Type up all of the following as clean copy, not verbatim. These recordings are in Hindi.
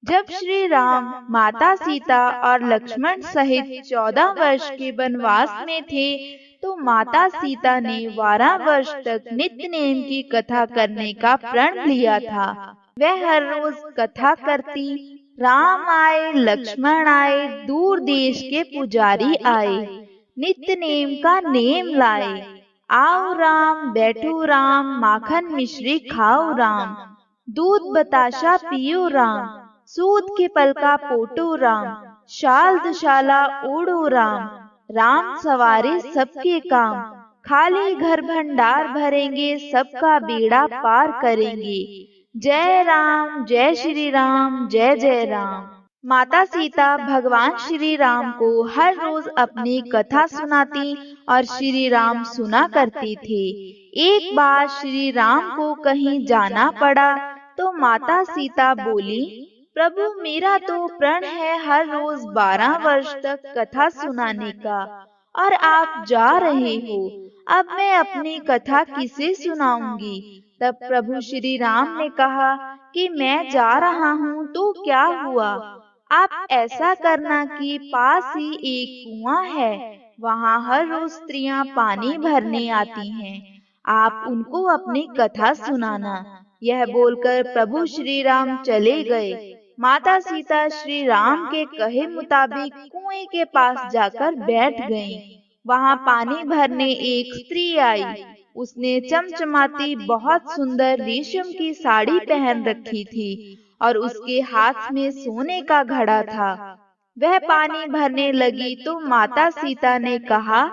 जब श्री राम, माता सीता और लक्ष्मण सहित 14 वर्ष के वनवास में थे, तो माता सीता ने 12 वर्ष तक नित्य नेम की कथा करने का प्रण लिया था। वह हर रोज कथा करती। राम आए, लक्ष्मण आए, दूर देश के पुजारी आए, नित्य नेम का नेम लाए। आओ राम, बैठो राम, माखन मिश्री खाओ राम, दूध बताशा पियो राम, सूत के पल का पोटो राम, शाल दुशाला ओढ़ो राम, राम सवारे सबके काम, खाली घर भंडार भरेंगे, सबका बेड़ा पार करेंगे। जय राम, जय श्री राम, जय जय राम। माता सीता भगवान श्री राम को हर रोज अपनी कथा सुनाती और श्री राम सुना करते थे। एक बार श्री राम को कहीं जाना पड़ा, तो माता सीता बोली, प्रभु मेरा तो प्रण है हर रोज 12 वर्ष तक कथा सुनाने का, और आप जा रहे हो, अब मैं अपनी कथा किसे सुनाऊंगी। तब प्रभु श्री राम ने कहा कि मैं जा रहा हूँ तो क्या हुआ, आप ऐसा करना कि पास ही एक कुआं है, वहाँ हर रोज स्त्रियां पानी भरने आती हैं, आप उनको अपनी कथा सुनाना। यह बोलकर प्रभु श्री राम चले गए। माता सीता श्री राम के कहे मुताबिक कुएं के पास जाकर बैठ गईं। वहां पानी भरने एक स्त्री आई। उसने चमचमाती बहुत सुंदर रेशम की साड़ी पहन रखी थी और उसके हाथ में सोने का घड़ा था। वह पानी भरने लगी तो माता सीता ने कहा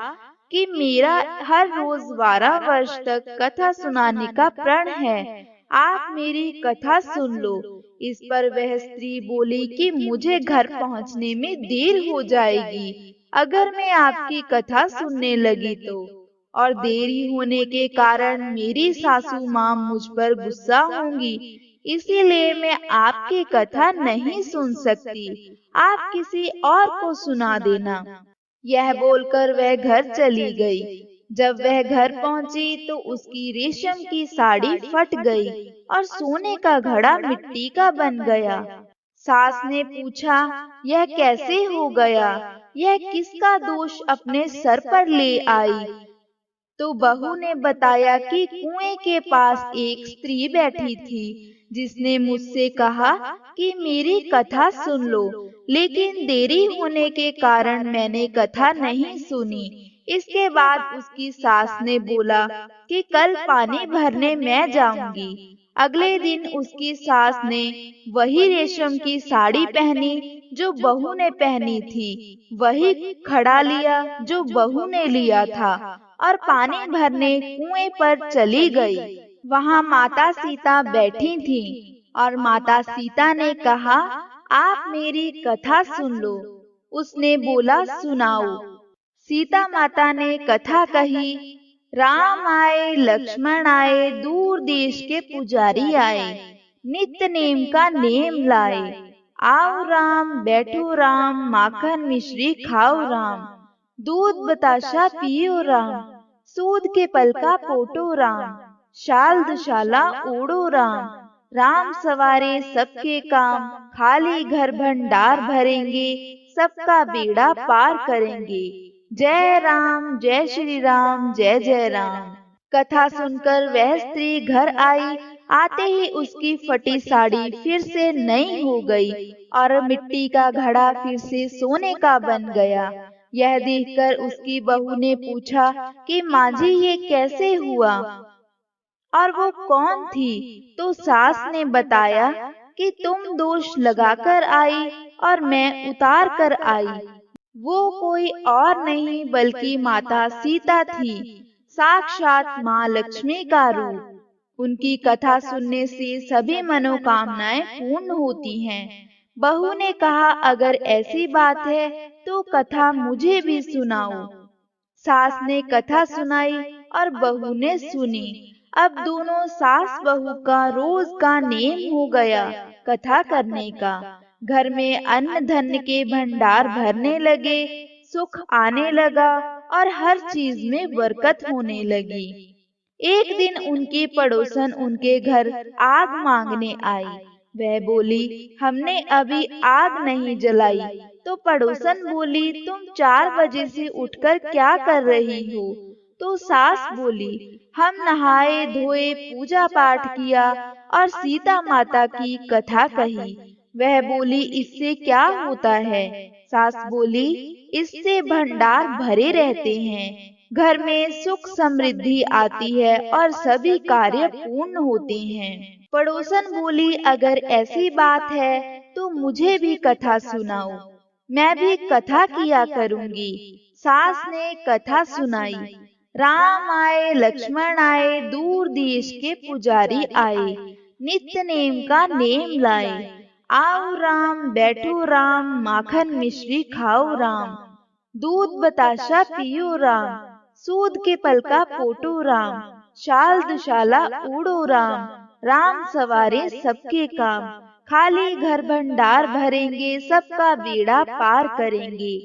कि मेरा हर रोज 12 वर्ष तक कथा सुनाने का प्रण है, आप मेरी कथा सुन लो। इस पर वह स्त्री बोली कि मुझे घर पहुंचने में देर हो जाएगी अगर मैं आपकी कथा सुनने लगी तो, और देरी होने के कारण मेरी सासू माँ मुझ पर गुस्सा होंगी, इसीलिए मैं आपकी कथा नहीं सुन सकती, आप किसी और को सुना देना। यह बोलकर वह घर चली गई। जब वह घर पहुंची तो उसकी रेशम की साड़ी फट गई और सोने का घड़ा मिट्टी का बन गया। सास ने पूछा, यह कैसे हो गया, यह किसका दोष अपने सर पर ले आई। तो बहू ने बताया कि कुएं के पास एक स्त्री बैठी थी जिसने मुझसे कहा कि मेरी कथा सुन लो, लेकिन देरी होने के कारण मैंने कथा नहीं सुनी। इसके बाद उसकी सास ने बोला कि कल पानी भरने मैं जाऊंगी। अगले दिन उसकी सास ने वही रेशम की साड़ी पहनी जो बहू ने पहनी थी, वही खड़ा लिया जो बहू ने लिया था, और पानी भरने कुएं पर चली गई। वहां माता सीता बैठी थीं और माता सीता ने कहा, आप मेरी कथा सुन लो। उसने बोला, सुनाओ। सीता माता ने कथा कही। राम आए, लक्ष्मण आए, दूर देश के पुजारी आए, नित्य नेम का नेम लाए। आओ राम, बैठो राम, माखन मिश्री खाओ राम, दूध बताशा पियो राम, सूद के पल का पोटो राम, शाल दुशाला ओढ़ो राम, राम सवारे सबके काम, खाली घर भंडार भरेंगे, सबका बेड़ा पार करेंगे। जय राम, जय श्री राम, जय जय राम। कथा सुनकर वह स्त्री घर आई। आते ही उसकी फटी साड़ी फिर से नई हो गई और मिट्टी का घड़ा फिर से सोने का बन गया। यह देखकर उसकी बहू ने पूछा कि माँ जी ये कैसे हुआ और वो कौन थी। तो सास ने बताया कि तुम दोष लगाकर आई और मैं उतार कर आई। वो कोई और नहीं बल्कि माता सीता थी, साक्षात माँ लक्ष्मी का रूप। उनकी कथा सुनने से सभी मनोकामनाएं पूर्ण होती हैं। बहू ने कहा, अगर ऐसी बात है तो कथा मुझे भी सुनाओ। सास ने कथा सुनाई और बहू ने सुनी। अब दोनों सास बहू का रोज का नेम हो गया कथा करने का। घर में अन्न धन के भंडार भरने लगे, सुख आने लगा और हर चीज में बरकत होने लगी। एक दिन उनकी पड़ोसन उनके घर आग मांगने आई। वह बोली, हमने अभी आग नहीं जलाई। तो पड़ोसन बोली, तुम 4 बजे से उठकर क्या कर रही हो? तो सास बोली, हम नहाए धोए, पूजा पाठ किया और सीता माता की कथा कही। वह बोली, इससे क्या होता है? सास बोली, इससे भंडार भरे रहते हैं, घर में सुख समृद्धि आती है और सभी कार्य पूर्ण होते हैं। पड़ोसन बोली, अगर ऐसी बात है तो मुझे भी कथा सुनाओ, मैं भी कथा किया करूंगी। सास ने कथा सुनाई। राम आए, लक्ष्मण आए, दूर देश के पुजारी आए, नित्य नेम का नेम लाए। आओ राम, बैठो राम, माखन मिश्री खाओ राम, दूध बताशा पियो राम, सूद के पल का पोटो राम, शाल दुशाला उड़ो राम, राम सवारे सबके काम, खाली घर भंडार भरेंगे, सबका बेड़ा पार करेंगे।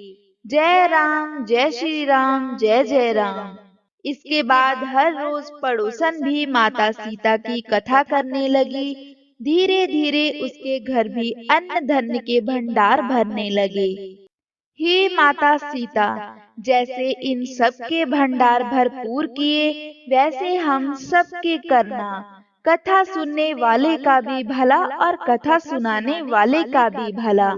जय राम, जय श्री राम, जय जय राम। इसके बाद हर रोज पड़ोसन भी माता सीता की कथा करने लगी। धीरे धीरे उसके घर भी अन्न धन्य के भंडार भरने लगे। हे माता सीता, जैसे इन सब के भंडार भरपूर किए, वैसे हम सब के करना। कथा सुनने वाले का भी भला और कथा सुनाने वाले का भी भला।